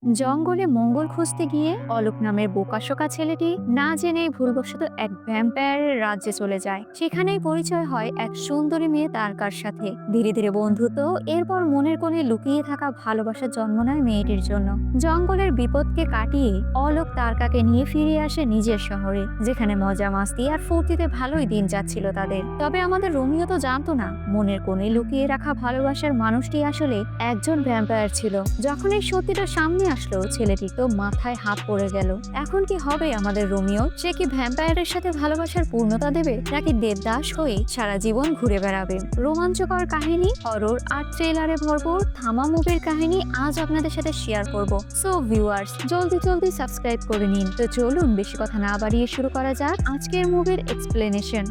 জঙ্গলে মঙ্গল খুঁজতে গিয়ে অলোক নামের বোকাশোকা ছেলেটি না জেনেই ভুলবশত এক ভ্যাম্পায়ারের রাজ্যে চলে যায়। সেখানেই পরিচয় হয় এক সুন্দরী মেয়ে তারকার সাথে। ধীরে ধীরে বন্ধুত্ব, এরপর মনের কোণে লুকিয়ে থাকা ভালোবাসা জন্ম নেয় মেয়েটির জন্য। জঙ্গলের বিপদকে কাটিয়ে অলোক তারকাকে নিয়ে ফিরে আসে নিজের শহরে, যেখানে মজা মাস্তি আর ফুর্তিতে ভালোই দিন যাচ্ছিল তাদের। তবে আমাদের রোমিও তো জানতো না, মনের কোণে লুকিয়ে রাখা ভালোবাসার মানুষটি আসলে একজন ভ্যাম্পায়ার ছিল। যখন এই সত্যিটা সামনে আসলো, ছেলেটির তো মাথায় হাত পড়ে গেল। এখন কি হবে আমাদের রোমিও? সে কি ভ্যাম্পায়ারের সাথে ভালোবাসার পূর্ণতা দেবে, নাকি দেবদাস হয়ে সারা জীবন ঘুরে বেড়াবে? রোমাঞ্চকর কাহিনী, হরর আর ট্রেলারে ভরপুর থামা মুভির কাহিনী আজ আপনাদের সাথে শেয়ার করব। সো ভিউয়ার্স, জলদি জলদি সাবস্ক্রাইব করে নিন। তো চলুন বেশি কথা না বাড়িয়ে শুরু করা যাক আজকের মুভির এক্সপ্লেনেশন।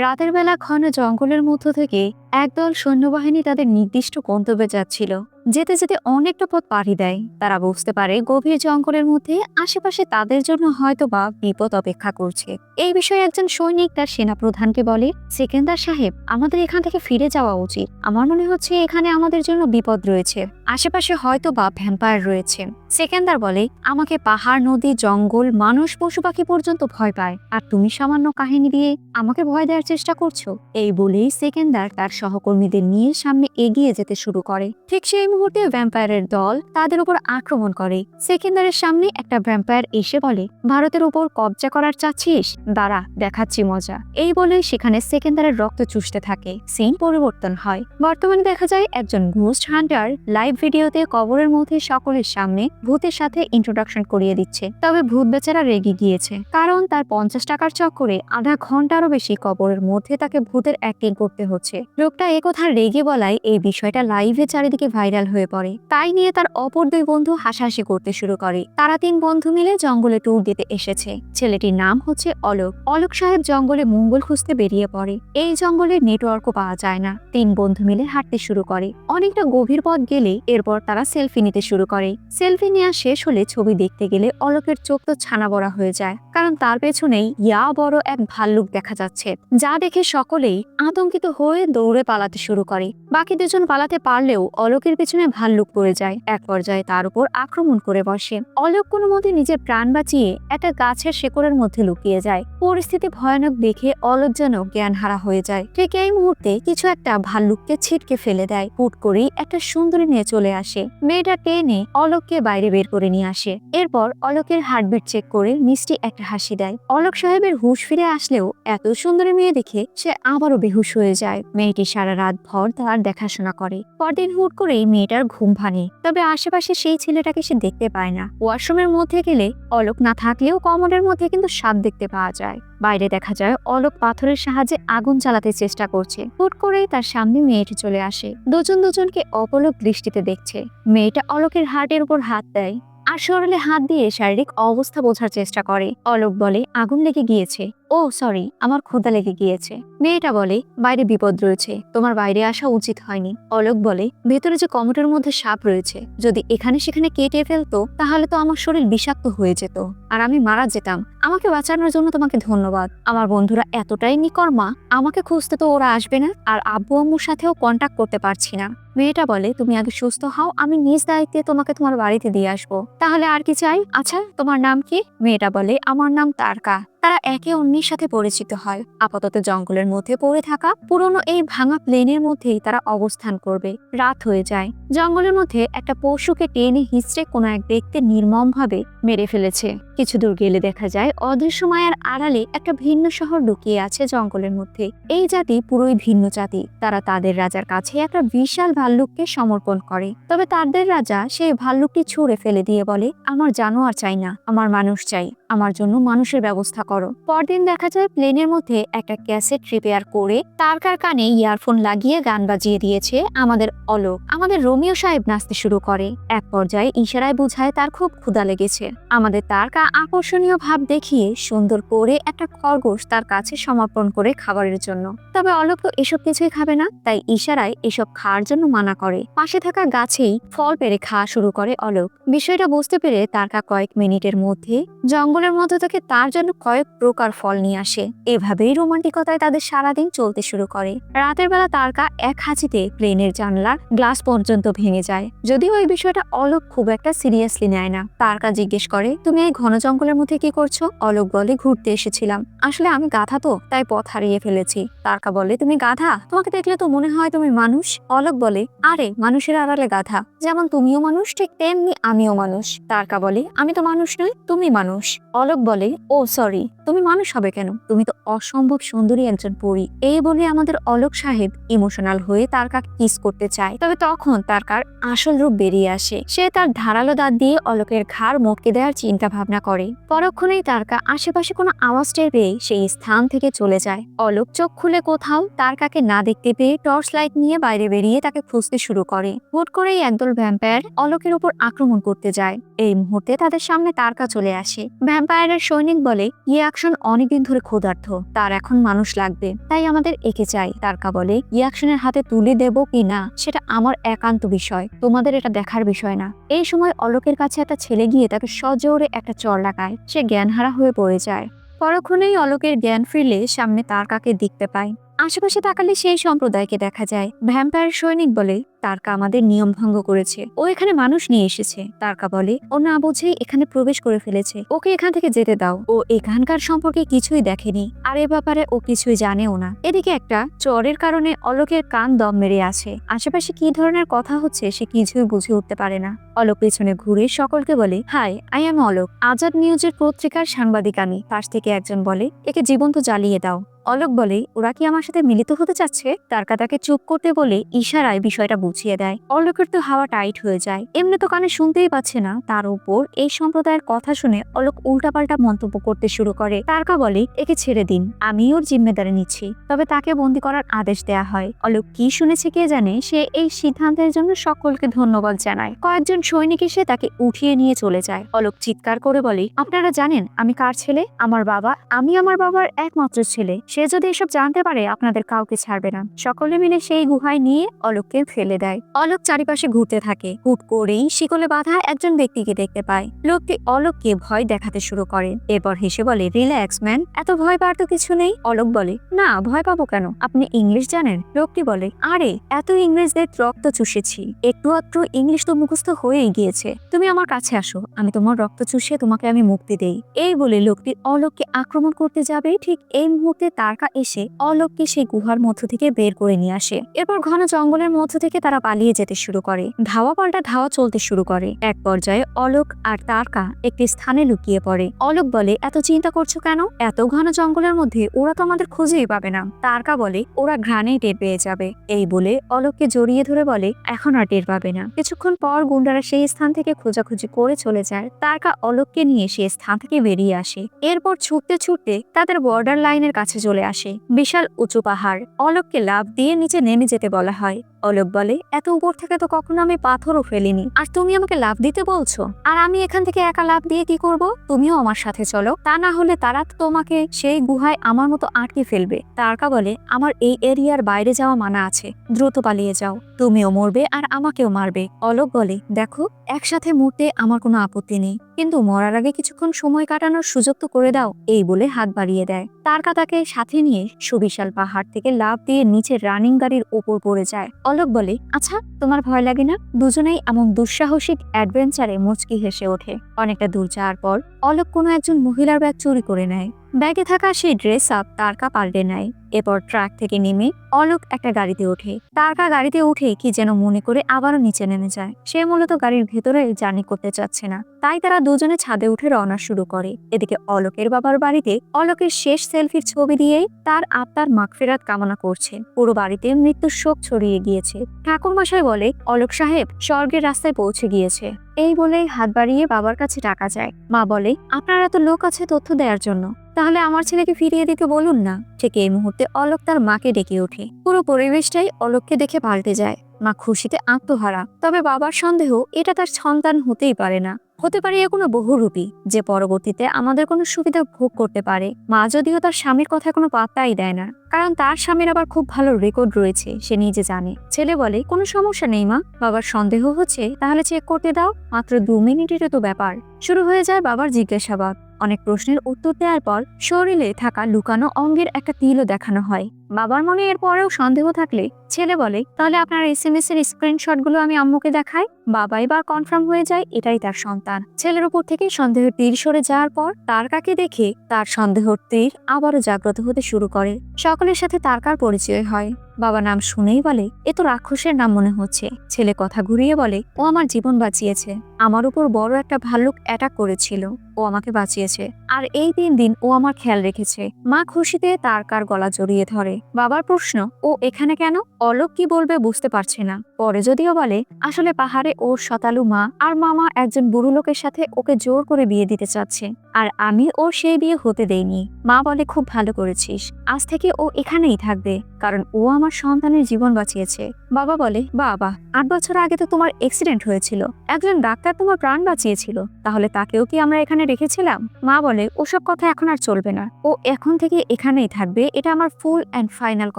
রাতের বেলা ঘন জঙ্গলের মধ্য থেকে একদল সৈন্যবাহিনী তাদের নির্দিষ্ট গন্তব্যে যাচ্ছিল। যেতে যেতে অনেকটা পথ পাড়ি দেয়। তারা বুঝতে পারে গভীর জঙ্গলের মধ্যে আশেপাশে তাদের জন্য হয়তো বা বিপদ অপেক্ষা করছে। এই বিষয়ে একজন সৈনিক তার সেনাপ্রধানকে বলে, সেকেন্দার সাহেব, আমাদের এখান থেকে ফিরে যাওয়া উচিত। আমার মনে হচ্ছে এখানে আমাদের জন্য বিপদ রয়েছে, আশেপাশে হয়তো বা ভ্যাম্পায়ার রয়েছে। সেকেন্দার বলে, আমাকে পাহাড়, নদী, জঙ্গল, মানুষ, পশু পাখি পর্যন্ত ভয় পায়, আর তুমি সামান্য কাহিনী দিয়ে আমাকে ভয় দেওয়ার চেষ্টা করছো। এই বলেই সেকেন্দার তার সহকর্মীদের নিয়ে সামনে এগিয়ে যেতে শুরু করে। ঠিক সেই মুহূর্তে ভ্যাম্পায়ারের দল তাদের উপর আক্রমণ করে। সেকেন্দারের সামনে একটা ভ্যাম্পায়ার এসে বলে, ভারতের উপর কবজা করার চাচ্ছিস? দাঁড়া, দেখাচ্ছি মজা। এই বলে সেখানে সেকেন্দারের রক্ত চুষতে থাকে। সিন পরিবর্তন হয়। বর্তমানে দেখা যায় একজন ঘোস্ট হান্টার লাইভ ভিডিওতে কবরের মধ্যে সকলের সামনে ভূতের সাথে ইন্ট্রোডাকশন করিয়ে দিচ্ছে। তবে ভূত বেচারা রেগে গিয়েছে, কারণ তার 50 টাকার চক্করে আধা ঘন্টারও বেশি কবরের মধ্যে তাকে ভূতের অ্যাক্টিং করতে হচ্ছে। লোকটা একথা রেগে বলায় এই বিষয়টা লাইভে চারিদিকে ভাইরাল হয়ে পড়ে। তাই নিয়ে তার অপর দুই বন্ধু হাসাহাসি করতে শুরু করে। তারা 3 বন্ধু মিলে জঙ্গলে ট্যুর দিতে এসেছে। ছেলেটির নাম হচ্ছে অলোক। অলোক সাহেব জঙ্গলে মঙ্গল খুঁজতে বেরিয়ে পড়ে। এই জঙ্গলে নেটওয়ার্কও পাওয়া যায় না। 3 বন্ধু মিলে হাঁটতে শুরু করে। অনেকটা গভীর পথ গেলে এরপর তারা সেলফি নিতে শুরু করে। সেলফি নেওয়া শেষ হলে ছবি দেখতে গেলে অলোকের চোখ তো ছানা বড়া হয়ে যায়, কারণ তার পেছনেই ইয়া বড় এক ভাল্লুক দেখা যাচ্ছে, যা দেখে সকলেই আতঙ্কিত হয়ে দৌড়ে পালাতে শুরু করে। বাকি দুজন পালাতে পারলেও অলোকের পেছনে ভাল্লুক পড়ে যায়। এক পর্যায়ে তার উপর আক্রমণ করে বসে। অলোক কোনো মতে নিজের প্রাণ বাঁচিয়ে একটা গাছের শেকড়ের মধ্যে লুকিয়ে যায়। পরিস্থিতি ভয়ানক দেখে অলোক যেন জ্ঞান হারা হয়ে যায়। ঠিক এই মুহূর্তে কিছু একটা ভাল্লুককে ছিটকে ফেলে দেয়। হুট করেই একটা সুন্দরী নিয়ে চলে আসে। মেয়েটা টেনে অলোককে বাইরে বের করে নিয়ে আসে। এরপর অলোকের হার্টবিট চেক করে মিষ্টি একটা হাসি দেয়। অলোক সাহেবের হুঁশ ফিরে আসলেও এত সুন্দরী মেয়ে দেখে সে আবারও বেহুশ হয়ে যায়। মেয়েটি সারা রাত ভর তার দেখাশোনা করে। পরদিন হুট করেই মেয়েটার ঘুম ভাঙে। তবে আশেপাশে সেই ছেলেটাকে সে দেখতে পায় না। ওয়াশরুমের মধ্যে গেলে অলোক না থাকলেও কমোডের মধ্যে কিন্তু সাপ দেখতে পাওয়া যায়। বাইরে দেখা যায় অলোক পাথরের সাহায্যে আগুন চালাতে চেষ্টা করছে। হুট করেই তার সামনে মেয়েটি চলে আসে। দুজন দুজনকে অপলক দৃষ্টিতে দেখছে। মেয়েটা অলোকের হার্টের উপর হাত দেয় আর শরীরে হাত দিয়ে শারীরিক অবস্থা বোঝার চেষ্টা করে। অলোক বলে, আগুন লেগে গিয়েছে। ও সরি, আমার ক্ষুধা লেগে গিয়েছে। মেয়েটা বলে, বাইরে বিপদ রয়েছে, তোমার বাইরে আসা উচিত হয়নি। অলোক বলে, ভেতরে যে কমোডের মধ্যে সাপ রয়েছে, যদি এখানে সেখানে কেটে ফেলতো তাহলে তো আমার শরীর বিষাক্ত হয়ে যেত আর আমি মারা যেতাম। আমাকে বাঁচানোর জন্য তোমাকে ধন্যবাদ। আমার বন্ধুরা এতটাই নিকর্মা, আমাকে খুঁজতে তো ওরা আসবে না, আর আব্বু আম্মুর সাথেও কন্ট্যাক্ট করতে পারছি না। মেয়েটা বলে, তুমি আগে সুস্থ হও, আমি নিজ দায়িত্বে তোমাকে তোমার বাড়িতে দিয়ে আসবো। তাহলে আর কি চাই? আচ্ছা, তোমার নাম কি? মেয়েটা বলে, আমার নাম তারকা। তারা একে অন্যের সাথে পরিচিত হয়। আপাতত জঙ্গলের মধ্যে পড়ে থাকা পুরনো এই ভাঙা প্লেনের মধ্যেই তারা অবস্থান করবে। রাত হয়ে যায়। জঙ্গলের মধ্যে একটা পশুকে টেনে হিঁচড়ে কোনো এক ব্যক্তি নির্মমভাবে মেরে ফেলেছে। কিছু দূর গেলে দেখা যায় অদৃশ্য মায়ার আড়ালে একটা ভিন্ন শহর লুকিয়ে আছে জঙ্গলের মধ্যে। এই জাতি পুরোই ভিন্ন জাতি। তারা তাদের রাজার কাছে একটা বিশাল ভাল্লুককে সমর্পণ করে। তবে তাদের রাজা সেই ভাল্লুকটি ছুঁড়ে ফেলে দিয়ে বলে, আমার জানোয়ার চাই না, আমার মানুষ চাই, আমার জন্য মানুষের ব্যবস্থা করো। পরদিন দেখা যায় প্লেনের মধ্যে একটা ক্যাসেট রিপেয়ার করে তারকার কানে ইয়ারফোন লাগিয়ে গান বাজিয়ে দিয়েছে আমাদের অলোক। আমাদের রোমিও সাহেব নাচতে শুরু করে। এক পর্যায়ে ইশারায় বুঝায় তার খুব ক্ষুধা লেগেছে। আমাদের তারকা আকর্ষণীয় ভাব দেখিয়ে সুন্দর করে একটা খরগোশ তার কাছে সমর্পণ করে খাবারের জন্য। তবে অলোক তো এসব কিছুই খাবে না, তাই ইশারায় এসব খাওয়ার জন্য মানা করে। পাশে থাকা গাছেই ফল পেড়ে খাওয়া শুরু করে অলোক। বিষয়টা বুঝতে পেরে তারকা কয়েক মিনিটের মধ্যে জঙ্গলের মধ্য থেকে তার জন্য কয়েক প্রকার ফল নিয়ে আসে। এভাবেই রোমান্টিকতায় তাদের সারাদিন চলতে শুরু করে। রাতের বেলা তারকা এক হাঁচিতে প্লেনের জানলার গ্লাস পর্যন্ত ভেঙে যায়। যদিও ওই বিষয়টা অলোক খুব একটা সিরিয়াসলি নেয় না। তারকা জিজ্ঞেস করে, তুমি এই ঘন জঙ্গলের মধ্যে কি করছো? অলোক বলে, ঘুরতে এসেছিলাম। আসলে আমি গাধা তো, তাই পথ হারিয়ে ফেলেছি। তারকা বলে, তুমি গাধা? তোমাকে দেখলে তো মনে হয় তুমি মানুষ। অলোক বলে, আরে মানুষের আড়ালে গাধা, যেমন তুমিও মানুষ ঠিক তেমনি আমিও মানুষ। তারকা বলে, আমি তো মানুষ নই, তুমি মানুষ। অলোক বলে, ও সরি, তুমি মানুষ হবে কেন? তুমি তো অসম্ভব সুন্দরী একজন পরী। এই বলে আমাদের অলোক সাহেব ইমোশনাল হয়ে তারকা কিস করতে চায়। তবে তখন তারকার আসল রূপ বেরিয়ে আসে। সে তার ধারালো দাঁত দিয়ে অলোকের ঘাড় মটকে দেওয়ার চিন্তা ভাবনা করে। পরক্ষণেই তারকা আশেপাশে কোনো আওয়াজ টের পেয়ে সেই স্থান থেকে চলে যায়। অলোক চোখ খুলে কোথাও তারকাকে না দেখতে পেয়ে টর্চ লাইট নিয়ে বাইরে বেরিয়ে তাকে খুঁজতে শুরু করে। হুট করেই একদল ভ্যাম্পায়ার অলোকের উপর আক্রমণ করতে যায়। এই মুহূর্তে তাদের সামনে তারকা চলে আসে। ভ্যাম্পায়ারের সৈনিক বলে, ইয়াকশন অনেকদিন ধরে ক্ষুধার্ত, তার এখন মানুষ লাগবে, তাই আমাদের একে চাই। তারকা বলে, ইয়াকশনের হাতে তুলে দেব কি না সেটা আমার একান্ত বিষয়, তোমাদের এটা দেখার বিষয় না। এই সময় অলোকের কাছে একটা ছেলে গিয়ে তাকে সজোরে একটা চড় লাগায়। সে জ্ঞানহারা হয়ে পড়ে যায়। পরক্ষণেই অলোকের জ্ঞান ফিরলে সামনে তারকাকে দেখতে পায়। আশেপাশে তাকালে সেই সম্প্রদায়কে দেখা যায়। ভ্যাম্পায়ার সৈনিক বলে, তারকা আমাদের নিয়ম ভঙ্গ করেছে, ও এখানে মানুষ নিয়ে এসেছে। তারকা বলে, ও না বুঝেই এখানে প্রবেশ করে ফেলেছে, ওকে এখান থেকে যেতে দাও। ও এখানকার সম্পর্কে কিছুই দেখেনি, আর এ ব্যাপারে ও কিছুই জানেও না। এদিকে একটা চরের কারণে অলোকের কান দম মেরে আছে। আশেপাশে কি ধরনের কথা হচ্ছে সে কিছুই বুঝে উঠতে পারে না। অলোক পেছনে ঘুরে সকলকে বলে, hi, I am Alok, Azad নিউজের পত্রিকার সাংবাদিক আমি। পাশ থেকে একজন বলে, একে জীবন্ত জ্বালিয়ে দাও। অলোক বলে, ওরা কি আমার সাথে মিলিত হতে চাচ্ছে? তারকা তাকে চুপ করতে বলে ইশারায় বিষয়টা বুঝিয়ে দেয়। অলোকের তো হাওয়া টাইট হয়ে যায়, এমনি তো কানে শুনতেই পাচ্ছে না, তার উপর এই সম্প্রদায়ের কথা শুনে অলোক উল্টাপাল্টা মন্তব্য করতে শুরু করে। তারকা বলে, একে ছেড়ে দিন, আমি ওর জিম্মেদারি নিচ্ছি। তবে তাকে বন্দি করার আদেশ দেয়া হয়। অলোক কি শুনেছে কে জানে, সে এই সিদ্ধান্তের জন্য সকলকে ধন্যবাদ জানায়। কয়েকজন সৈনিক এসে তাকে উঠিয়ে নিয়ে চলে যায়। অলোক চিৎকার করে বলে, আপনারা জানেন আমি কার ছেলে? আমার বাবা, আমি আমার বাবার একমাত্র ছেলে। সে যদি এসব জানতে পারে আপনাদের কাউকে ছাড়বে না। সকলে মিলে সেই গুহায় নিয়ে অলোককে ফেলে দেয়। অলোক চারিপাশে ঘুরতে থাকে। হুট করেই শিকলে বাঁধা একজন ব্যক্তিকে দেখতে পায়। লোকটি অলোককে ভয় দেখাতে শুরু করে। এরপর হেসে বলে, রিল্যাক্স ম্যান, এত ভয় পাওয়ার তো কিছু নেই। অলোক বলে, না, ভয় পাবো কেন? আপনি ইংলিশ জানেন? লোকটি বলে, আরে এত ইংরেজদের রক্ত চুষেছি, একটু আধটু ইংলিশ তো মুখস্থ হয়েই গিয়েছে। তুমি আমার কাছে আসো, আমি তোমার রক্ত চুষে তোমাকে আমি মুক্তি দেই। এই বলে লোকটি অলোককে আক্রমণ করতে যাবে। ঠিক এই মুহূর্তে তারকা এসে অলোককে সেই গুহার মধ্য থেকে বের করে নিয়ে আসে। এরপর ঘন জঙ্গলের মধ্য থেকে তারা পালিয়ে যেতে শুরু করে। ধাওয়া পাল্টা ধাওয়া চলতে শুরু করে। এক পর্যায়ে অলোক আর তারকা একটি স্থানে লুকিয়ে পড়ে। অলোক বলে, এত চিন্তা করছো কেন? এত ঘন জঙ্গলের মধ্যে ওরা তো আমাদের খুঁজেই পাবে না। তারকা বলে, ওরা ঘ্রাণেই টের পেয়ে যাবে। এই বলে অলোককে জড়িয়ে ধরে বলে, এখন আর টের পাবে না। কিছুক্ষণ পর গুন্ডারা সেই স্থান থেকে খোঁজাখুঁজি করে চলে যায়। তারকা অলোককে নিয়ে সেই স্থান থেকে বেরিয়ে আসে। এরপর ছুটতে ছুটতে তাদের বর্ডার লাইনের কাছে চলে আসে। বিশাল উঁচু পাহাড়। অলোককে লাফ দিয়ে নিচে নেমে যেতে বলা হয়। অলোক বলে, এত উপর থেকে তো কখনো আমি পাথরও ফেলিনি, আর তুমি আমাকে লাফ দিতে বলছো? আর আমি এখান থেকে একা লাফ দিয়ে কি করব? তুমিও আমার সাথে চলো, তা না হলে তারা তোমাকে সেই গুহায় আমার মতো আটকে ফেলবে। তারকা বলে, আমার এই এরিয়ার বাইরে যাওয়া মানা আছে, দ্রুত পালিয়ে যাও, তুমিও মরবে আর আমাকেও মারবে। অলোক বলে, দেখো, একসাথে মরতে আমার কোনো আপত্তি নেই, কিন্তু মরার আগে কিছুক্ষণ সময় কাটানোর সুযোগ তো করে দাও। এই বলে হাত বাড়িয়ে দেয়। তারকা তাকে সাথে নিয়ে সুবিশাল পাহাড় থেকে লাফ দিয়ে নিচে রানিং গাড়ির ওপর পড়ে যায়। অলোক বলে, আচ্ছা তোমার ভয় লাগে না? দুজনেই এমন দুঃসাহসিক অ্যাডভেঞ্চারে মুচকি হেসে ওঠে। অনেকটা দূর যাওয়ার পর অলোক কোনো একজন মহিলার ব্যাগ চুরি করে নেয়। ব্যাগে থাকা সেই ড্রেস আপ তারকা পাল্টে নেয়। এরপর ট্রাক থেকে নেমে অলোক একটা গাড়িতে ওঠে। তারকা গাড়িতে উঠে কি যেন মনে করে আবারও নিচে নেমে যায়। সে মূলত গাড়ির ভেতরে জার্নি করতে চাচ্ছে না, তাই তারা দুজনে ছাদে উঠে রওনা শুরু করে। এদিকে অলোকের বাবার বাড়িতে অলোকের শেষ সেলফির ছবি দিয়েই তার আত্মার মাগফিরাত কামনা করছে। পুরো বাড়িতে মৃত্যুর শোক ছড়িয়ে গিয়েছে। ঠাকুরমশাই বলে, অলোক সাহেব স্বর্গের রাস্তায় পৌঁছে গিয়েছে। এই বলে হাত বাড়িয়ে বাবার কাছে টাকা চায়। মা বলে, আপনার এত লোক আছে তথ্য দেওয়ার জন্য, তাহলে আমার ছেলেকে ফিরিয়ে দিতে বলুন না। ঠিক এই মুহূর্তে অলোক তার মাকে ডেকে ওঠে। পুরো পরিবেশটাই অলোককে দেখে পাল্টে যায়। মা খুশিতে আত্মহারা। তবে বাবার সন্দেহ, এটা তার সন্তান হতেই পারে না। হতে পারে এ কোনো বহুরূপী যে পরবর্তীতে আমাদের কোনো সুবিধা ভোগ করতে পারে। মা যদিও তার স্বামীর কথা কোনো পাত্তাই দেয় না, কারণ তার স্বামীর আবার খুব ভালো রেকর্ড রয়েছে, সে নিজে জানে। ছেলে বলে, কোনো সমস্যা নেই মা, বাবার সন্দেহ হচ্ছে তাহলে চেক করতে দাও, মাত্র 2 মিনিটেরও তো ব্যাপার। শুরু হয়ে যায় বাবার জিজ্ঞাসাবাদ। অনেক প্রশ্নের উত্তর দেওয়ার পর শরীরে থাকা লুকানো অঙ্গের একটা তিলও দেখানো হয়। বাবার মনে এর পরেও সন্দেহ থাকলে ছেলে বলে, তাহলে আপনার SMS এর স্ক্রিনশটগুলো আমি আম্মুকে দেখাই। বাবা এবার কনফার্ম হয়ে যায় এটাই তার সন্তান। ছেলের উপর থেকে সন্দেহের তীর সরে যাওয়ার পর তারকাকে দেখে তার সন্দেহের তীর আবারও জাগ্রত হতে শুরু করে। সকলের সাথে তারকার পরিচয় হয়। বাবা নাম শুনেই বলে, এ তো রাক্ষসের নাম মনে হচ্ছে। ছেলে কথা ঘুরিয়ে বলে, ও আমার জীবন বাঁচিয়েছে, আমার উপর বড় একটা ভাল্লুক অ্যাটাক করেছিল, ও আমাকে বাঁচিয়েছে, আর এই 3 দিন ও আমার খেয়াল রেখেছে। মা খুশিতে তারকার গলা জড়িয়ে ধরে। বাবার প্রশ্ন, ও এখানে কেন? অলোক কি বলবে বুঝতে পারছে না। পরে যদিও বলে, আসলে পাহাড়ে ওর শতালু মা আর মামা একজন বুড়ো লোকের সাথে ওকে জোর করে বিয়ে দিতে চাচ্ছে, আর আমি ওর সেই বিয়ে হতে দেইনি। মা বলে, খুব ভালো করেছিস, আজ থেকে ও এখানেই থাকবে, কারণ ও আমার সন্তানের জীবন বাঁচিয়েছে। বাবা বলে, বাবা 8 বছর আগে তো তোমার অ্যাক্সিডেন্ট হয়েছিল, একজন ডাক্তার তোমার প্রাণ বাঁচিয়েছিল, তাহলে তাকেও কি আমরা এখানে রেখেছিলাম? মা বলে, ওসব কথা এখন আর চলবে না, ও এখন থেকে এখানেই থাকবে, এটা আমার ফুল অ্যান্ড ফাইনাল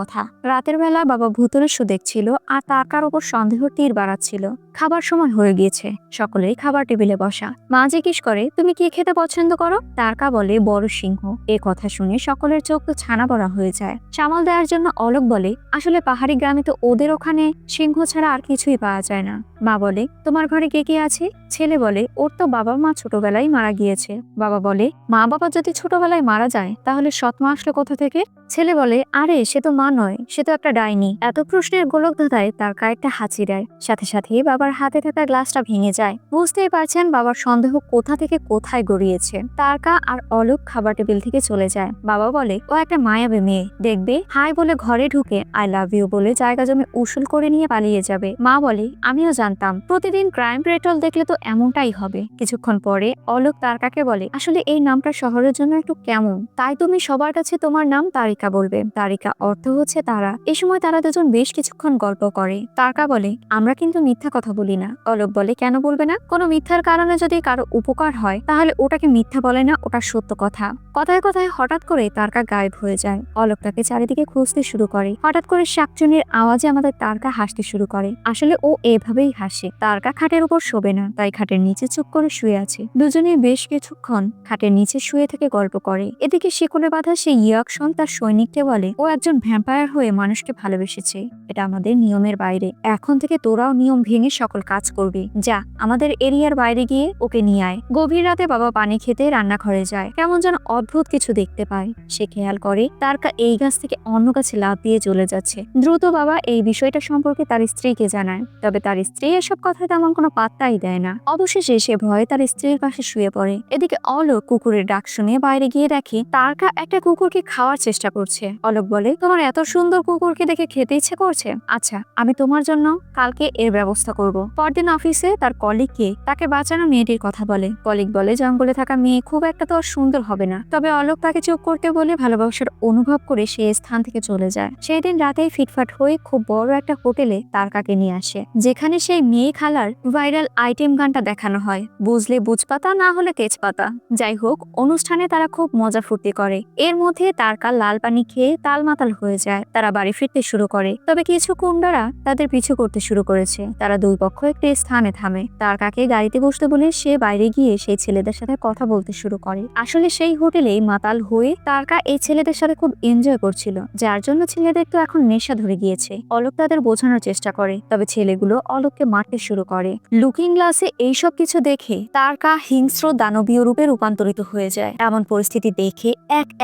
কথা। রাতের বেলা বাবা ভূতের শো দেখছিল আর তারকার ওপর সন্দেহ তীর বাড়াচ্ছিল। খাবার সময় হয়ে গিয়েছে, সকলেই খাবার টেবিলে বসা। মা জিজ্ঞেস করে, তুমি কি খেতে পছন্দ করো? তারকা বলে, বড় সিংহ। এ কথা শুনে সকলের চোখ তো ছানা বড়া হয়ে যায়। সামাল দেওয়ার জন্য অলোক বলে, আসলে পাহাড়ি গ্রামে তো ওদের ওখানে সিংহ ছাড়া আর কিছুই পাওয়া যায় না। মা বলে, তোমার ঘরে কে কে আছে? ছেলে বলে, ওর তো বাবা মা ছোটবেলায় মারা গিয়েছে। বাবা বলে, মা বাবা যদি ছোটবেলায় মারা যায় তাহলে সৎ মা আসলো কোথা থেকে? ছেলে বলে, আরে সে তো মা নয়, সে তো একটা ডাইনি। এত প্রশ্নের গোলকধাঁধায় তার কয়েকটা হাঁচি দেয়, সাথে সাথে বাবার হাতে থাকা গ্লাসটা ভেঙে যায়। বুঝতেই পারছেন বাবার সন্দেহ কোথা থেকে কোথায় গড়িয়েছে। তারকা আর অলোক খাবার টেবিল থেকে চলে যায়। বাবা বলে, ও একটা মায়াবী মেয়ে, দেখবে হাই বলে ঘরে ঢুকে আই লাভ ইউ বলে জায়গা জমি উসুল করে নিয়ে পালিয়ে যাবে। মা বলে, আমিও জানতাম, প্রতিদিন ক্রাইম পেট্রোল দেখলে তো এমনটাই হবে। কিছুক্ষণ পরে অলোক তারকাকে বলে, আসলে এই নামটা শহরের জন্য একটু কেমন, তাই তুমি সবার কাছে তোমার নাম তারিকা বলবে। তারিকা অর্থ হচ্ছে তারা। এই সময় তারা দুজন বেশ কিছুক্ষণ গল্প করে। তারকা বলে, আমরা কিন্তু মিথ্যা কথা বলি না। অলোক বলে, কেন বলবে না? কোনো মিথ্যার কারণে যদি কারো উপকার হয় তাহলে ওটাকে মিথ্যা বলে না, ওটা সত্য কথা। কথায় কথায় হঠাৎ করে তারকা গায়েব হয়ে যায়। অলোক তাকে চারিদিকে খুঁজতে শুরু করে। হঠাৎ করে শাকচুনির আওয়াজে আমাদের তারকা হাসতে শুরু করে। আসলে ও এভাবেই হাসে। তারকা খাটের উপর শোবে না, তাই খাটের নিচে চুপ করে শুয়ে আছে। দুজনে বেশ কিছুক্ষণ খাটের নিচে শুয়ে থেকে গল্প করে। এদিকে শিকলে বাঁধা সেই ইয়াকশন তার সৈনিককে বলে, ও একজন ভ্যাম্পায়ার হয়ে মানুষকে ভালোবেসেছে, এটা আমাদের নিয়মের বাইরে। এখন থেকে তোরাও নিয়ম ভেঙে সকল কাজ করবি। যা, আমাদের এরিয়ার বাইরে গিয়ে ওকে নিয়ে আয়। গভীর রাতে বাবা পানি খেতে রান্নাঘরে যায়। কেমন যেন অদ্ভুত কিছু দেখতে পায়। সে খেয়াল করে তারকা এই গাছ থেকে অন্য গাছে লাফ দিয়ে চলে যাচ্ছে। দ্রুত বাবা এই বিষয়টা সম্পর্কে তার স্ত্রীকে জানায়, তবে তার স্ত্রী এসব কথায় তেমন কোনো পাত্তাই দেয় না। অবশেষে সে ভয়ে তার স্ত্রীর পাশে শুয়ে পড়ে। এদিকে অলোক কুকুরের ডাক শুনে বাইরে গিয়ে দেখে তারকা একটা কুকুরকে খাওয়ার চেষ্টা করছে। অলোক বলে, তোমার এত সুন্দর কুকুরকে দেখে খেতে ইচ্ছে করছে, আচ্ছা আমি তোমার জন্য কালকে এর ব্যবস্থা করব। পরদিন অফিসে তার কলিগকে তাকে বাঁচানো মেয়েটির কথা বলে। কলিগ বলে, জঙ্গলে থাকা মেয়ে খুব একটা তো সুন্দর হবে না। তবে অলোক তাকে চুপ করতে বলে ভালোবাসার অনুভব করে সে স্থান থেকে চলে যায়। সেই দিন রাতেই ফিটফাট হয়ে খুব বড় একটা হোটেলে তারকাকে নিয়ে আসে, যেখানে সেই মেয়ে খালার ভাইরাল আইটেম গানটা দেখানো হয়। বুঝলে বুঝপাতা, না হলে তেজপাতা। যাই হোক, অনুষ্ঠানে তারা খুব মজা ফুর্তি করে। এর মধ্যে তারকা লাল পানি খেয়ে তালমাতাল হয়ে যায়। তারা বাড়ি ফিরতে শুরু করে, তবে কিছু গুন্ডারা তাদের পিছু করতে শুরু করেছে। তারা দুই পক্ষ একটি স্থানে থামে। তারকাকে গাড়িতে বসতে বলে সে বাইরে গিয়ে সেই ছেলেদের সাথে কথা বলতে শুরু করে। আসলে সেই হোটেলেই মাতাল হয়ে তারকা এই ছেলেদের সাথে খুব এনজয় করছিল, যার জন্য ছেলেদের তো এখন নেশা ধরে গিয়েছে। অলোক তাদের বোঝানোর চেষ্টা করে, তবে ছেলেগুলো অলোককে মারতে শুরু করে। লুকিং গ্লাসে এইসব কিছু দেখে তারকা হিংস্র দানবীয় রূপে রূপান্তরিত হয়ে যায়। এমন পরিস্থিতি দেখে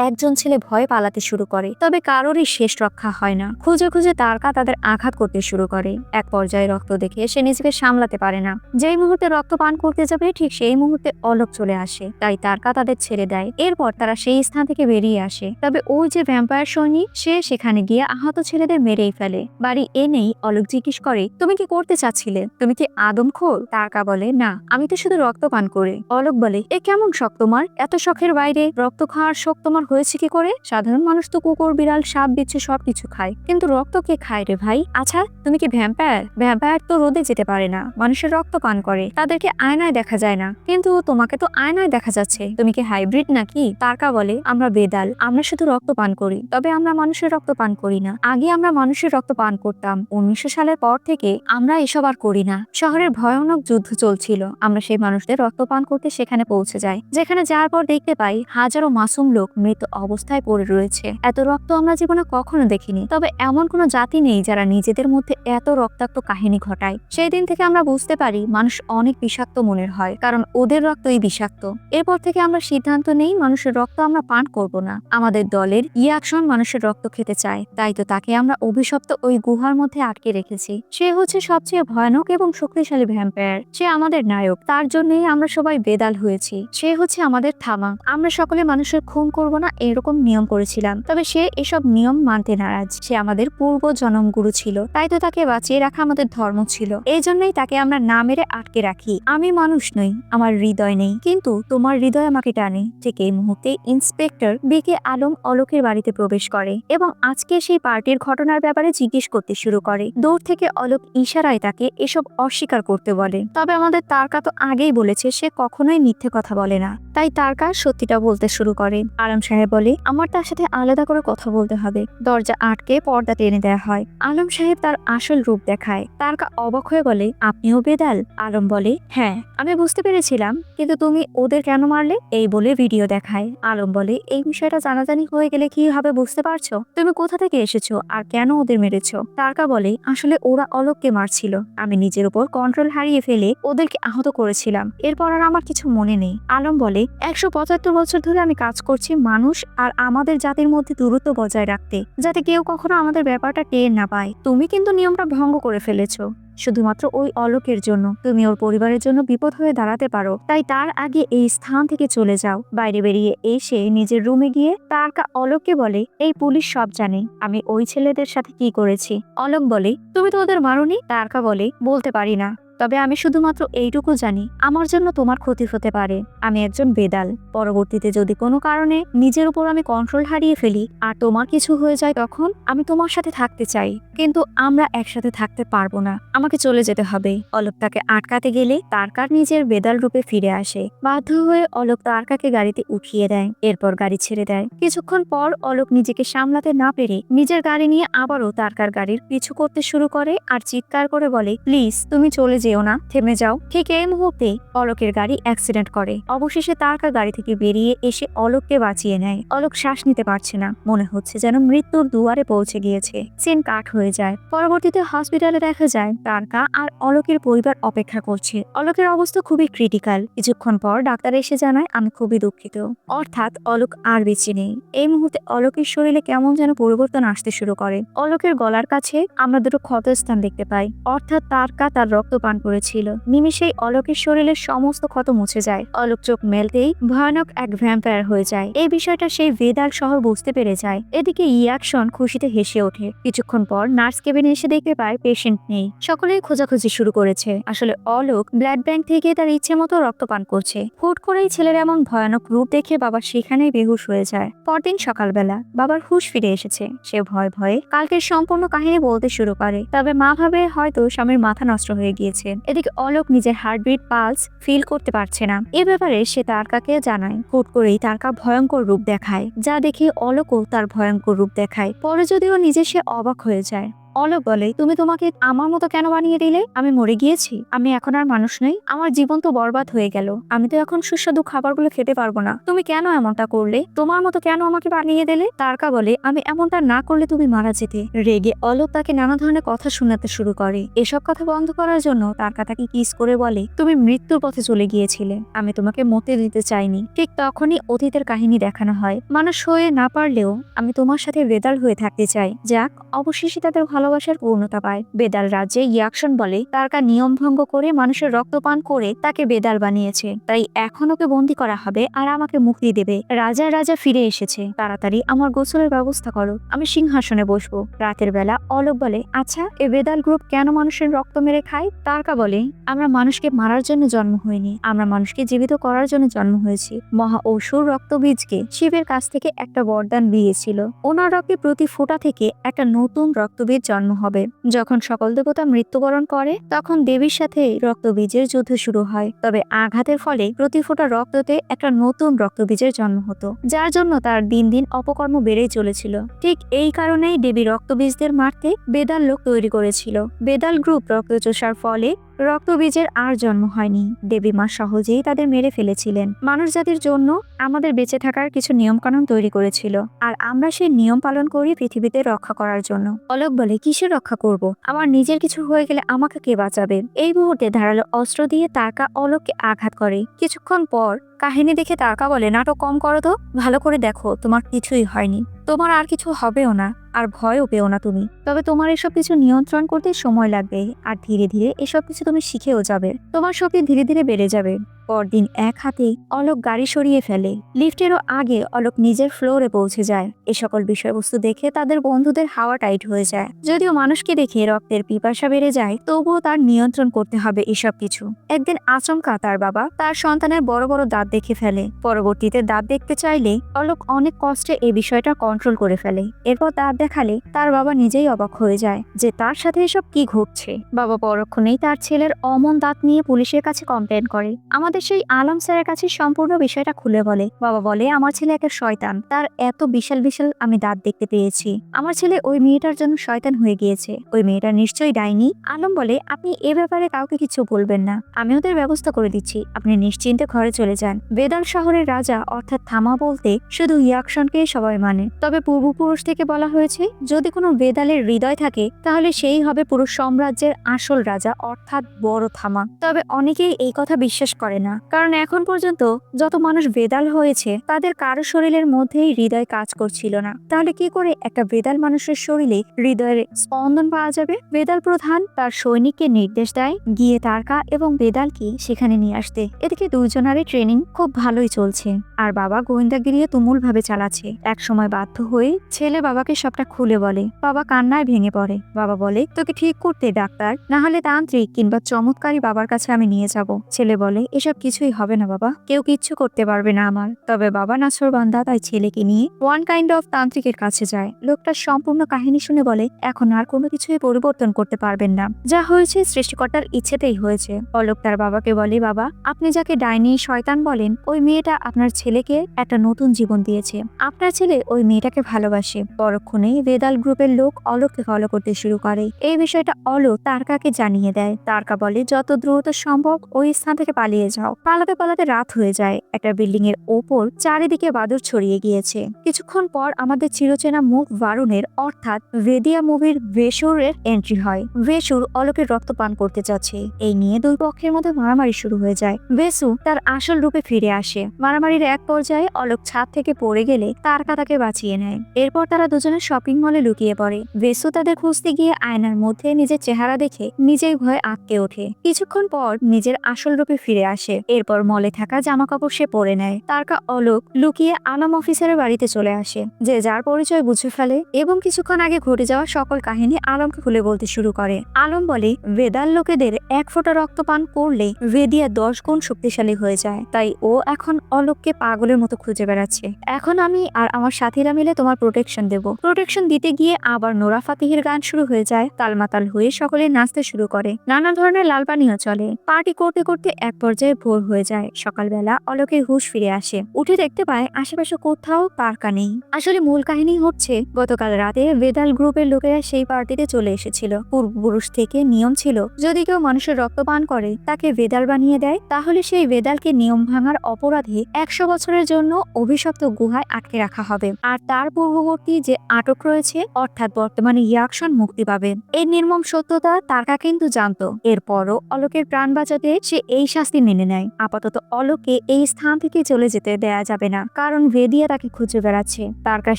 একজন ছেলে ভয়ে পালাতে শুরু করে, তবে কারোরই শেষ রক্ষা হয় না। খুঁজে খুঁজে তারকা তাদের আঘাত করতে শুরু করে। এক পর্যায়ে রক্ত দেখে সে নিজেকে সামলাতে পারে না। যেই মুহূর্তে রক্ত পান করতে যাবে ঠিক সেই মুহূর্তে অলোক চলে আসে, তাই তারকা তাদের ছেড়ে দেয়। এরপর তারা সেই স্থান থেকে বেরিয়ে আসে, তবে ওই যে ভ্যাম্পায়ার সৈনিক সে সেখানে গিয়ে আহত ছেলেদের মেরেই ফেলে। বাড়ি এনেই অলোক জিজ্ঞেস করে, তুমি কি করতে চাচ্ছিলে? তুমি কি আদমখোর? তারকা বলে, না, আমি তো শুধু রক্ত পান করি। অলোক বলে, এ কেমন শখ তোমার? এত শখের বাইরে রক্ত খাওয়ার শখ তোমার হয়েছে কি করে? সাধারণ মানুষ তো কুকুর, বিড়াল, সাপ, বিচ্ছু সবকিছু খায়, কিন্তু রক্ত কে খায় রে ভাই? আচ্ছা, তুমি কি ভ্যাম্পায়ার? ভ্যাম্পায়ার তো রোদে যেতে পারে না, মানুষের রক্ত পান করে, তাদেরকে আয়নায় দেখা যায় না, কিন্তু তোমাকে তো আয়নায় দেখা যাচ্ছে, তুমি কি হাইব্রিড নাকি? তারকা বলে, আমরা বেদাল, আমরা শুধু রক্ত পান করি, তবে আমরা মানুষের রক্ত পান করি না। আগে আমরা মানুষের রক্ত পান করতাম, 1900 সালের পর থেকে আমরা এসব আর করি না। শহরের ভয়ানক যুদ্ধ চলছিল, আমরা সেই মানুষদের রক্ত পান করতে সেখানে পৌঁছে যাই, যেখানে যাওয়ার পর দেখতে পাই হাজারো মাসুম লোক মৃত অবস্থায় পড়ে রয়েছে। এত রক্ত আমরা জীবনে কখনো দেখিনি, তবে এমন কোনো জাতি নেই যারা নিজেদের মধ্যে এত রক্তাক্ত কাহিনী ঘটায়। সেই দিন থেকে আমরা বুঝতে পারি মানুষ অনেক বিষাক্ত মনের হয়, কারণ ওদের রক্তই বিষাক্ত। এরপর থেকে আমরা সিদ্ধান্ত নেই মানুষের রক্ত আমরা পান করব না। আমাদের দলের ইয়াকশন মানুষের রক্ত খেতে চায়, তাই তো তাকে আমরা অভিশপ্ত ওই গুহার মধ্যে আটকে রেখেছি। সে হচ্ছে সবচেয়ে ভয়ানক এবং শক্তিশালী ভ্যাম্পায়ার, সে আমাদের নায়ক, তার জন্যই আমরা সবাই বেদাল হয়েছি। সে হচ্ছে আমাদের থামা। আমরা সকলে মানুষের খুন করব না এরকম নিয়ম করেছিলাম, তবে সে এসব নিয়ম মানতে নারাজ। সে আমাদের পূর্ব জনম গুরু ছিল, তাই তো তাকে বাঁচিয়ে রাখা আমাদের ধর্ম ছিল। এই জন্যই তাকে আমরা না মেরে আটকে রাখি। আমি মানুষ নই, আমার হৃদয় নেই, কিন্তু তোমার হৃদয় আমাকে টানে। ঠিক এই মুহূর্তে ইন্সপেক্টর বিকে আলম অলোকের বাড়িতে প্রবেশ করে এবং আজকে সেই পার্টির ঘটনার ব্যাপারে জিজ্ঞেস করতে শুরু করে। দূর থেকে অলোক ইশারায় তাকে এসব অস্বীকার করতে বলে, তবে আমাদের তারকা তো আগেই বলেছে সে কখনোই মিথ্যে কথা বলে না, তাই তারকা সত্যিটা বলতে শুরু করে। আলম সাহেব বলে, আমার তার সাথে আলাদা করে কথা বলতে হবে। দরজা আটকে পর্দা টেনে দেওয়া হয়। আলম সাহেব তার আসল রূপ দেখায়। তারকা অবাক হয়ে বলে, আপনিও বেদাল? আলম বলে, হ্যাঁ, আমি বুঝতে পেরেছিলাম, কিন্তু তুমি ওদের কেন মারলে? এই বলে ভিডিও দেখায়। আলম বলে, এই বিষয়টা জানাজানি হয়ে গেলে কিভাবে বুঝতে পারছো? তুমি কোথা থেকে এসেছো আর কেন ওদের মেরেছো? তারকা বলে, আসলে ওরা অলোককে মারছিল, আমি নিজের উপর কন্ট্রোল হারিয়ে ফেলে ওদেরকে আহত করেছিলাম, এরপর আর আমার কিছু মনে নেই। আলম বলে, 175 বছর ধরে আমি কাজ করছি মানুষ আর আমাদের জাতির মধ্যে দূরত্ব বজায় রাখতে, যাতে কেউ কখনো আমাদের ব্যাপারটা টের না পায়। তুমি কিন্তু নিয়মটা ভঙ্গ করে ফেলেছো শুধুমাত্র ওই অলোকের জন্য। তুমি ওর পরিবারের জন্য বিপদ হয়ে দাঁড়াতে পারো, তাই তার আগে এই স্থান থেকে চলে যাও। বাইরে বেরিয়ে এসে নিজের রুমে গিয়ে তারকা অলোককে বলে, এই পুলিশ সব জানে আমি ওই ছেলেদের সাথে কি করেছি। অলোক বলে, তুমি তো ওদের মারোনি। তারকা বলে, বলতে পারি না, তবে আমি শুধুমাত্র এইটুকু জানি, আমার জন্য তোমার ক্ষতি হতে পারে। আমি একজন বেদাল, পরবর্তীতে যদি কোনো কারণে নিজের উপর আমি কন্ট্রোল হারিয়ে ফেলি আর তোমার কিছু হয়ে যায়, তখন আমি তোমার সাথে থাকতে চাই, কিন্তু আমরা একসাথে থাকতে পারবো না, আমাকে চলে যেতে হবে। অলোক তাকে আটকাতে গেলে তারকার নিজের বেদাল রূপে ফিরে আসে। বাধ্য হয়ে অলোক তারকাকে গাড়িতে উঠিয়ে দেয়, এরপর গাড়ি ছেড়ে দেয়। কিছুক্ষণ পর অলোক নিজেকে সামলাতে না পেরে নিজের গাড়ি নিয়ে আবারও তারকার গাড়ির পিছু করতে শুরু করে আর চিৎকার করে বলে, প্লিজ তুমি চলে যেও না, থেমে যাও। ঠিক এই মুহূর্তে অলোকের গাড়ি অ্যাক্সিডেন্ট করে। অবশেষে তারকা গাড়ি থেকে বেরিয়ে এসে অলোককে বাঁচিয়ে নেয়। অলোক শ্বাস নিতে পারছে না, মনে হচ্ছে যেন মৃত্যুর দুয়ারে পৌঁছে গিয়েছে। সিন কাট হয়ে যায়। পরবর্তীতে হসপিটালে দেখা যায় তারকা আর অলোকের পরিবার অপেক্ষা করছে। অলোকের অবস্থা খুবই ক্রিটিক্যাল। কিছুক্ষণ পর ডাক্তার এসে জানায়, আমি খুবই দুঃখিত, অর্থাৎ অলোক আর বেঁচে নেই। এই মুহূর্তে অলোকের শরীরে কেমন যেন পরিবর্তন আসতে শুরু করে। অলোকের গলার কাছে আমরা দুটো ক্ষতস্থান দেখতে পাই, অর্থাৎ তারকা তার রক্ত পান করেছিল। নিমিষেই অলোকের শরীরের সমস্ত ক্ষত মুছে যায়। অলোক চোখ মেলতেই ভয়ানক এক ভ্যাম্পায়ার হয়ে যায়। এই বিষয়টা সেই বেদাল শহর বুঝতে পেরে যায়। এদিকে ইয়াকশন খুশিতে হেসে ওঠে। কিছুক্ষণ পর নার্স কেবিনে এসে দেখতে পায় পেশেন্ট নেই। সকলেই খোঁজাখুঁজি শুরু করেছে। আসলে অলোক ব্লাড ব্যাংক থেকে তার ইচ্ছে মতো রক্ত পান করছে। হুট করেই ছেলের এমন ভয়ানক রূপ দেখে বাবা সেখানেই বেহুশ হয়ে যায়। পরদিন সকালবেলা বাবার হুঁশ ফিরে এসেছে। সে ভয়ে ভয়ে কালকের সম্পূর্ণ কাহিনী বলতে শুরু করে, তবে মা ভাবে হয়তো স্বামীর মাথা নষ্ট হয়ে গিয়েছে। এদিকে অলোক নিজের হার্টবিট পালস ফিল করতে পারছে না। এ ব্যাপারে সে তারকাকে জানায়। হুট করেই তারকা ভয়ঙ্কর রূপ দেখায়, যা দেখে অলোকও তার ভয়ঙ্কর রূপ দেখায়। পরে যদিও নিজে সে অবাক হয়ে যায়। অলোক বলে, তুমি তোমাকে আমার মতো কেন বানিয়ে দিলে? আমি মরে গিয়েছি, আমি এখন আর মানুষ নই, আমার জীবন তো বরবাদ হয়ে গেল, আমি তো এখন সুস্বাদু খাবারগুলো খেতে পারবো না। তুমি কেন এমনটা করলে? তোমার মতো কেন আমাকে বানিয়ে দিলে? তারকা বলে, আমি এমনটা না করলে তুমি মারা যেতে। রেগে অলোক তাকে নানা ধরনের কথা শোনাতে শুরু করে। এসব কথা বন্ধ করার জন্য তারকা তাকে কিস করে বলে, তুমি মৃত্যুর পথে চলে গিয়েছিলে, আমি তোমাকে মরতে দিতে চাইনি। ঠিক তখনই অতীতের কাহিনী দেখানো হয়। মানুষ হয়ে না পারলেও আমি তোমার সাথে বেদাল হয়ে থাকতে চাই। যাক, অবশেষে তাদের ভালোবাসার পূর্ণতা পায়। বেদাল রাজ্যে ইয়াকশন বলে তারকা নিয়ম ভঙ্গ করে মানুষের রক্ত পান করে তাকে বেদাল বানিয়েছে, তাই এখন ওকে বন্দি করা হবে আর আমাকে মুক্তি দেবে। রাজা ফিরে এসেছে, তাড়াতাড়ি আমার গোসলের ব্যবস্থা করো, আমি সিংহাসনে বসবো। রাতের বেলা অলোক বলে, আচ্ছা এ বেদাল গ্রুপ কেন মানুষের রক্ত মেরে খায়? তারকা বলে, আমরা মানুষকে মারার জন্য জন্ম হইনি, আমরা মানুষকে জীবিত করার জন্য জন্ম হয়েছি। মহা অসুর রক্তবীজকে শিবের কাছ থেকে একটা বরদান দিয়েছিল, ওনার রক্তে প্রতি ফোঁটা থেকে একটা নতুন রক্তবীজ জন্ম হবে। যখন সকল দেবতা মৃত্যুবরণ করে তখন দেবীর সাথে রক্তবীজের যুদ্ধ শুরু হয়, তবে আঘাতের ফলে প্রতি ফোঁটা রক্ততে একটা নতুন রক্তবীজের জন্ম হতো, যার জন্য তার দিন দিন অপকর্ম বেড়েই চলেছিল। ঠিক এই কারণেই দেবী রক্তবীজদের মারতে বেদাল লোক তৈরি করেছিল। বেদাল গ্রুপ রক্তচোষার ফলে রক্তবীজের আর জন্ম হয়নি, দেবী মা সহজেই তাদের মেরে ফেলেছিলেন। মানুষ জাতির জন্য আমাদের বেঁচে থাকার কিছু নিয়মকানুন তৈরি করেছিল, আর আমরা সেই নিয়ম পালন করি পৃথিবীতে রক্ষা করার জন্য। অলোক বলে, কিসের রক্ষা করব? আমার নিজের কিছু হয়ে গেলে আমাকে কে বাঁচাবে? এই মুহূর্তে ধারালো অস্ত্র দিয়ে তারকা অলোককে আঘাত করে। কিছুক্ষণ পর কাহিনী দেখে তারকা বলে, নাটক কম করো তো, ভালো করে দেখো তোমার কিছুই হয়নি, তোমার আর কিছু হবেও না, আর ভয়ও পেও না তুমি। তবে তোমার এসব কিছু নিয়ন্ত্রণ করতে সময় লাগবে, আর ধীরে ধীরে এসব কিছু তুমি শিখেও যাবে, তোমার শক্তি ধীরে ধীরে বেড়ে যাবে। পরদিন এক হাতে অলোক গাড়ি সরিয়ে ফেলে। লিফটেরও আগে অলোক নিজের ফ্লোরে পৌঁছে যায়। এ সকল বিষয়বস্তু দেখে তাদের বন্ধুদের হাওয়া টাইট হয়ে যায়। যদিও মানুষকে দেখে রক্তের পিপাসা বেড়ে যায়, তবুও তার নিয়ন্ত্রণ করতে হবে এসব কিছু। একদিন আচমকা তার বাবা তার সন্তানের বড় বড় দাঁত দেখে ফেলে। পরবর্তীতে দাঁত দেখতে চাইলে অলোক অনেক কষ্টে এই বিষয়টা কন্ট্রোল করে ফেলে। এরপর দাঁত দেখালে তার বাবা নিজেই অবাক হয়ে যায় যে তার সাথে এসব কি ঘটছে। বাবা পরক্ষণেই তার ছেলের অমন দাঁত নিয়ে পুলিশের কাছে কমপ্লেন করে। আমাদের সেই আলম স্যারের কাছে সম্পূর্ণ বিষয়টা খুলে বলে। বাবা বলে, আমার ছেলে একটা শয়তান, তার এত বিশাল বিশাল আমি দাঁত দেখতে পেয়েছি। আমার ছেলে ওই মেয়েটার জন্য শয়তান হয়ে গিয়েছে, ওই মেয়েটা নিশ্চয়ই ডাইনি। আলম বলে, আপনি এ ব্যাপারে কাউকে কিছু বলবেন না, আমি ওদের ব্যবস্থা করে দিচ্ছি, আপনি নিশ্চিন্তে ঘরে চলে যান। বেদাল শহরের রাজা অর্থাৎ থামা বলতে শুধু ইয়াকশনকেই সবাই মানে, তবে পূর্বপুরুষ থেকে বলা হয়েছে যদি কোনো বেদালের হৃদয় থাকে তাহলে সেই হবে পুরো সাম্রাজ্যের আসল রাজা অর্থাৎ বড় থামা। তবে অনেকেই এই কথা বিশ্বাস করে না, কারণ এখন পর্যন্ত যত মানুষ বেদাল হয়েছে তাদের কারো শরীরের মধ্যেই হৃদয় কাজ করছিল না। তাহলে কি করে একটা বেদাল মানুষের শরীরে হৃদয়ের স্পন্দন পাওয়া যাবে? বেদাল প্রধান তার সৈনিককে নির্দেশ দেয় গিয়ে তারকা এবং বেদালকে সেখানে নিয়ে আসতে। এদিকে দুইজনারই ট্রেনিং খুব ভালোই চলছে, আর বাবা গোয়েন্দাগিরিও তুমুল ভাবে চালাচ্ছে। এক সময় বাধ্য হয়ে ছেলে বাবাকে সবটা খুলে বলে। বাবা কান্নায় ভেঙে পড়ে। বাবা বলে, তোকে ঠিক করতে ডাক্তার, না হলে তান্ত্রিক কিংবা চমৎকারী বাবার কাছে আমি নিয়ে যাব। ছেলে বলে, এসব কিছুই হবে না বাবা, কেউ কিচ্ছু করতে পারবে না আমার। তবে বাবা নাছোড়বান্দা, তাই ছেলেকে নিয়ে ওয়ান কাইন্ড অফ তান্ত্রিকের কাছে যায়। লোকটা সম্পূর্ণ কাহিনী শুনে বলে, এখন আর কোনো কিছুই পরিবর্তন করতে পারবেন না, যা হয়েছে সৃষ্টিকর্তার ইচ্ছেতেই হয়েছে। অলোক তার বাবাকে বলে, বাবা আপনি যাকে ডাইনি শয়তান বলেন, ওই মেয়েটা আপনার ছেলেকে একটা নতুন জীবন দিয়েছে, আপনার ছেলে ওই মেয়েটাকে ভালোবাসে। পরক্ষণেই বেদাল গ্রুপের লোক অলোককে ফলো করতে শুরু করে। এই বিষয়টা অলোক তারকাকে জানিয়ে দেয়। তারকা বলে, যত দ্রুত সম্ভব ওই স্থান থেকে পালিয়ে যাও। পালাতে পালাতে রাত হয়ে যায়। একটা বিল্ডিং এর ওপর চারিদিকে বাদুড় ছড়িয়ে গিয়েছে। কিছুক্ষণ পর আমাদের চিরচেনা মুখ বারুণের অর্থাৎ ভেদিয়া মুভির ভেসুরের এন্ট্রি হয়। ভেসুর অলোকের রক্ত পান করতে যাচ্ছে। এই নিয়ে দুই পক্ষের মধ্যে মারামারি শুরু হয়ে যায়। ভেসু তার আসল রূপে ফিরে আসে। মারামারির এক পর্যায়ে অলোক ছাদ থেকে পড়ে গেলে তারকা তাকে বাঁচিয়ে নেয়। এরপর তারা দুজনে শপিং মলে লুকিয়ে পড়ে। ভেসু তাদের খুঁজতে গিয়ে আয়নার মধ্যে নিজের চেহারা দেখে নিজেই ভয়ে আটকে ওঠে। কিছুক্ষণ পর নিজের আসল রূপে ফিরে আসে। এরপর মলে থাকা জামা কাপড় সে পরে নেয়। তারকা অলোক লুকিয়ে আলম অফিসারের বাড়িতে চলে আসে, যে যার পরিচয় বুঝে ফেলে এবং কিছুক্ষণ আগে ঘটে যাওয়া সকল কাহিনী আলমকে খুলে বলতে শুরু করে। আলম বলে, বেদাল লোকেদের এক ফোঁটা রক্ত পান করলে ভেদিয়া 10 গুণ শক্তিশালী হয়ে যায়, তাই ও এখন অলোককে পাগলের মতো খুঁজে বেড়াচ্ছে। এখন আমি আর আমার সাথীরা মিলে তোমার প্রোটেকশন দেব। প্রোটেকশন দিতে গিয়ে আবার নোরা ফাতিহির গান শুরু হয়ে যায়। তালমাতাল হয়ে সকলে নাচতে শুরু করে। নানা ধরনের লাল পানীয় চলে। পার্টি করতে করতে এক পর্যায়ে ভোর হয়ে যায়। সকালবেলা অলোকের হুঁশ ফিরে আসে। উঠে দেখতে পায় আশেপাশে কোথাও তারকা নেই। আসলে মূল কাহিনী হচ্ছে, গতকাল রাতে বেদাল গ্রুপের লোকেরা সেই পার্টিতে চলে এসেছিল। পূর্বপুরুষ থেকে নিয়ম ছিল, যদি কেউ মানুষের রক্ত পান করে তাকে বেদাল বানিয়ে দেয়, তাহলে সেই বেদালকে নিয়ম ভাঙার অপরাধে 100 বছরের জন্য অভিশপ্ত গুহায় আটকে রাখা হবে। আর তার পূর্ববর্তী যে আটক রয়েছে অর্থাৎ বর্তমানে ইয়াকশন মুক্তি পাবে। এই নির্মম সত্যতা তারকা কিন্তু জানতো। এরপরও অলোকের প্রাণ বাঁচাতে সে এই শাস্তি মেনে নেয়। নেয়। আপাতত অলোককে এই স্থান থেকে চলে যেতে দেয়া যাবে না, কারণ ভেদিয়া তাকে খুঁজে বেড়াচ্ছে। তারকা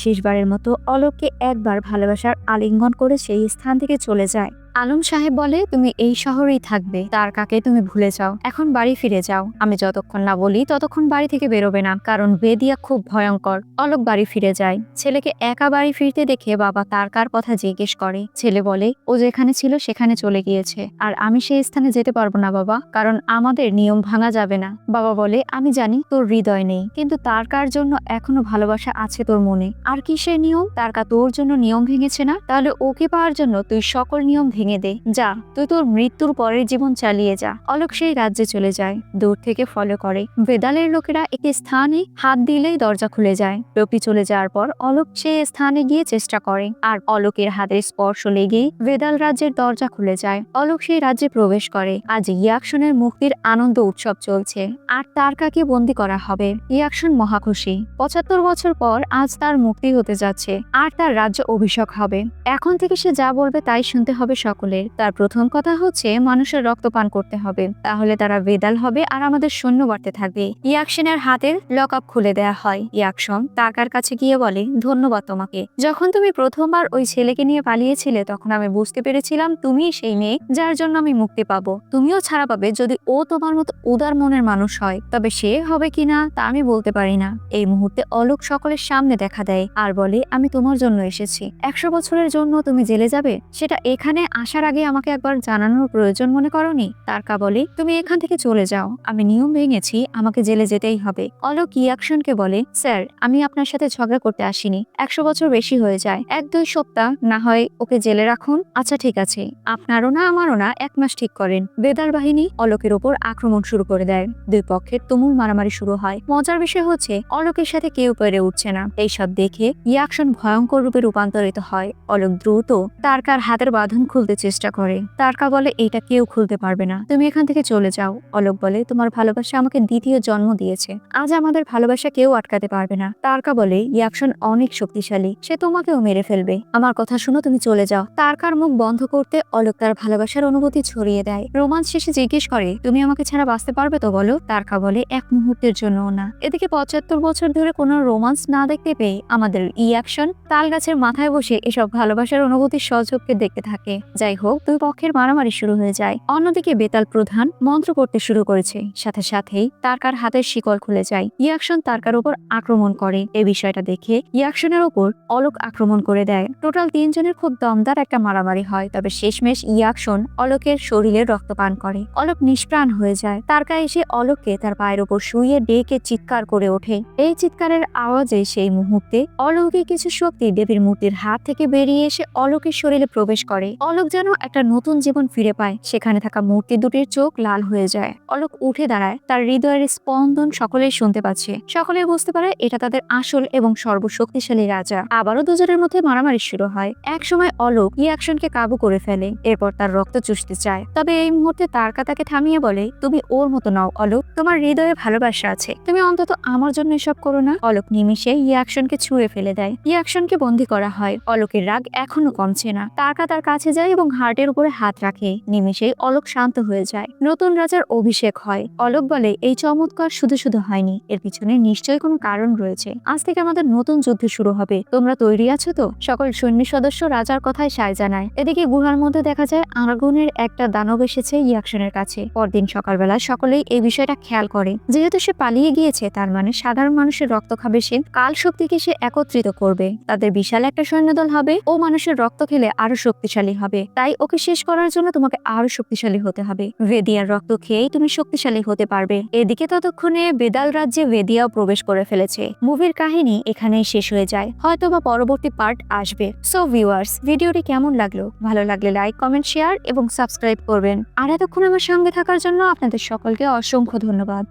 শেষবারের মতো অলোককে একবার ভালোবাসার আলিঙ্গন করে সেই স্থান থেকে চলে যায়। আলম সাহেব বলে, তুমি এই শহরেই থাকবে, তারকাকে তুমি ভুলে যাও, এখন বাড়ি ফিরে যাও। আমি যতক্ষণ না বলি ততক্ষণ বাড়ি থেকে বেরোবে না, কারণ ভেদিয়া খুব ভয়ঙ্কর। অলোক বাড়ি ফিরে যায়। ছেলেকে একা বাড়ি ফিরতে দেখে বাবা তারকার কথা জিজ্ঞেস করে। ছেলে বলে, ও যেখানে ছিল সেখানে চলে গিয়েছে, আর আমি সেই স্থানে যেতে পারবো না বাবা, কারণ আমাদের নিয়ম ভাঙা যাবে না। বাবা বলে, আমি জানি তোর হৃদয় নেই, কিন্তু তারকার জন্য এখনো ভালোবাসা আছে তোর মনে। আর কিসের নিয়ম? তারকা তোর জন্য নিয়ম ভেঙেছে না, তাহলে ওকে পাওয়ার জন্য তুই সকল নিয়ম ভেঙে দে। যা, তুই তোর মৃত্যুর পরের জীবন চালিয়ে যা। অলোক সেই রাজ্যে চলে যায়। দূর থেকে ফলো করে। ভেদালের লোকেরা একটি স্থানে হাত দিলেই দরজা খুলে যায়। লোকটি চলে যাওয়ার পর অলোক সেই স্থানে গিয়ে চেষ্টা করে, আর অলোকের হাতের স্পর্শ লেগেই ভেদাল রাজ্যের দরজা খুলে যায়। অলোক সেই রাজ্যে প্রবেশ করে। আজ ইয়াকশনের মুক্তির আনন্দ উৎসব চলছে, আর তারকাকে বন্দী করা হবে। ইয়াকশন মহাখুশি। ৭৫ বছর পর আজ তার মুক্তি হতে যাচ্ছে, আর তার রাজ্য অভিষেক হবে। এখন থেকে সে যা বলবে তাই শুনতে হবে সকলের। তার প্রথম কথা হচ্ছে মানুষের রক্ত পান করতে হবে, তাহলে তারা ভেদাল হবে আর আমাদের সৈন্য বাড়তে থাকবে। ইয়াকশনের হাতের লক আপ খুলে দেয়া হয়। ইয়াকশন তারকার কাছে গিয়ে বলে, ধন্যবাদ তোমাকে। যখন তুমি প্রথমবার ওই ছেলেকে নিয়ে পালিয়েছিলে তখন আমি বুঝতে পেরেছিলাম তুমি সেই মেয়ে যার জন্য আমি মুক্তি পাবো। তুমিও ছাড়া পাবে যদি ও তোমার মতো উদার মনের মানুষ হয়, তবে সে হবে কিনা তা আমি বলতে পারি না। এই মুহূর্তে অলোক সকলের সামনে দেখা দেয় আর বলে, আমি তোমার জন্য এসেছি। ১০০ বছরের জন্য তুমি জেলে যাবে, সেটা এখানে আসার আগে আমাকে একবার জানানোর প্রয়োজন মনে করনি? তারকা বলে, তুমি এখান থেকে চলে যাও, আমি নিয়ম ভেঙেছি, আমাকে জেলে যেতেই হবে। অলোক ইয়াকশনকে বলে, স্যার আমি আপনার সাথে ঝগড়া করতে আসিনি, ১০০ বছর বেশি হয়ে যায়, ১-২ সপ্তাহ না হয় ওকে জেলে রাখুন। আচ্ছা ঠিক আছে, আপনারও না আমারও না, ১ মাস ঠিক করেন। ভেদাল বাহিনী অলোকের ওপর আক্রমণ শুরু করে দেয়। দুই পক্ষের তুমুল মারামারি শুরু হয়। মজার বিষয় হচ্ছে অলোকের সাথে কেউ পেরে উঠছে না। এইসব দেখে ইয়াকশন ভয়ঙ্কর রূপে রূপান্তরিত হয়। অলোক দ্রুত তারকার হাতের বাঁধন খুলতে চেষ্টা করে। তারকা বলে, এইটা কেউ খুলতে পারবে না, তুমি এখান থেকে চলে যাও। অলোক বলে, তোমার ভালোবাসা আমাকে দ্বিতীয় জন্ম দিয়েছে, আজ আমাদের ভালোবাসা কেউ আটকাতে পারবে না। তারকা বলে, ইয়াকশন অনেক শক্তিশালী, সে তোমাকেও মেরে ফেলবে, আমার কথা শুনো, তুমি চলে যাও। তারকার মুখ বন্ধ করতে অলোক তার ভালোবাসার অনুভূতি ছড়িয়ে দেয়। রোমান্স শেষে জিজ্ঞেস করে, তুমি আমাকে ছাড়া বাঁচতে পারবে তো বলো? তারকা বলে, এক মুহূর্তের জন্য না। এদিকে ৭৫ বছর ধরে কোনো রোমান্স না দেখতে পেয়ে আমাদের ইয়াকশন তাল গাছের মাথায় বসে এসব ভালোবাসার অনুভূতি সচক্ষে দেখতে থাকে। যাই হোক, দুই পক্ষের মারামারি শুরু হয়ে যায়। অন্যদিকে বেতাল প্রধান মন্ত্র করতে শুরু করেছে। সাথে সাথেই তারকার হাতের শিকল খুলে যায়। ইয়াকশন তারকার উপর আক্রমণ করে। এই বিষয়টা দেখে ইয়াকশনের উপর অলোক আক্রমণ করে দেয়। টোটাল ৩ জনের খুব দমদার একটা মারামারি হয়, তবে শেষমেশ ইয়াকশন অলোকের শরীরে রক্ত পান করে। অলোক নিষ্প্রাণ হয়ে যায়। তারকা এসে অলোককে তার পায়ের উপর শুইয়ে ডেকে চিৎকার করে ওঠে। এই চিৎকারের আওয়াজে সেই মুহূর্তে অলৌকিক কিছু শক্তি দেবীর মূর্তির হাত থেকে বেরিয়ে এসে অলোকের শরীরে প্রবেশ করে। অলোক যেন একটা নতুন জীবন ফিরে পায়। সেখানে থাকা মূর্তি দুটির চোখ লাল হয়ে যায়। অলোক উঠে দাঁড়ায়। তার হৃদয়ের স্পন্দন সকলেই শুনতে পাচ্ছে। সকলেই বুঝতে পারে এটা তাদের আসল এবং সর্বশক্তিশালী রাজা। আবারও দুজনের মধ্যে মারামারি শুরু হয়। এক সময় অলোক ইয়াকশনকে কাবু করে ফেলে, এরপর তার রক্ত চুষতে চায়। তবে এই মুহূর্তে তারকা তাকে থামিয়ে বলে, তুমি ওর মতো নাও অলোক, তোমার হৃদয়ে ভালোবাসা আছে, তুমি অন্তত আমার জন্য এসব করো না। অলোক নিমিষে ইয়াকশনকে ছুঁড়ে ফেলে দেয়। ইয়াকশনকে বন্দী করা হয়। অলোকের রাগ এখনো কমছে না। তারকা তার কাছে যায় এবং হার্টের উপরে হাত রাখে। নিমিষেই অলোক শান্ত হয়ে যায়। নতুন রাজার অভিষেক হয়। অলোক বলে, এই চমৎকার শুধু শুধু হয়নি, এর পিছনে নিশ্চয়ই কোনো কারণ রয়েছে। আজ থেকে আমাদের নতুন যুদ্ধ শুরু হবে, তোমরা তৈরি আছো তো? সকল সৈন্য সদস্য রাজার কথায় সায় জানায়। এদিকে গুহার মধ্যে দেখা যায় আগুনের একটা দানব এসেছে ইয়াকশনের কাছে। পরদিন সকালবেলা সকলেই এই বিষয়টা খেয়াল করে। যেহেতু সে পালিয়ে গিয়েছে, তার মানে সাধারণ মানুষের রক্ত খাবে সে, কাল শক্তিকে সে একত্রিত করবে, তাদের বিশাল একটা সৈন্যদল হবে, ও মানুষের রক্ত খেলে আরো শক্তিশালী হবে। তাই ওকে শেষ করার জন্য তোমাকে আরো শক্তিশালী হতে হবে। ভেদিয়ার রক্ত খেয়েই তুমি শক্তিশালী হতে পারবে। এদিকে ততক্ষণে বেদাল রাজ্যে ভেদিয়াও প্রবেশ করে ফেলেছে। মুভির কাহিনী এখানেই শেষ হয়ে যায়, হয়তোবা পরবর্তী পার্ট আসবে। সো ভিউয়ার্স, ভিডিওটি কেমন লাগলো? ভালো লাগলে লাইক, কমেন্ট, শেয়ার এবং সাবস্ক্রাইব করবেন। আর এতক্ষণ আমার সঙ্গে থাকার জন্য আপনাদের সকলকে অসংখ্য ধন্যবাদ।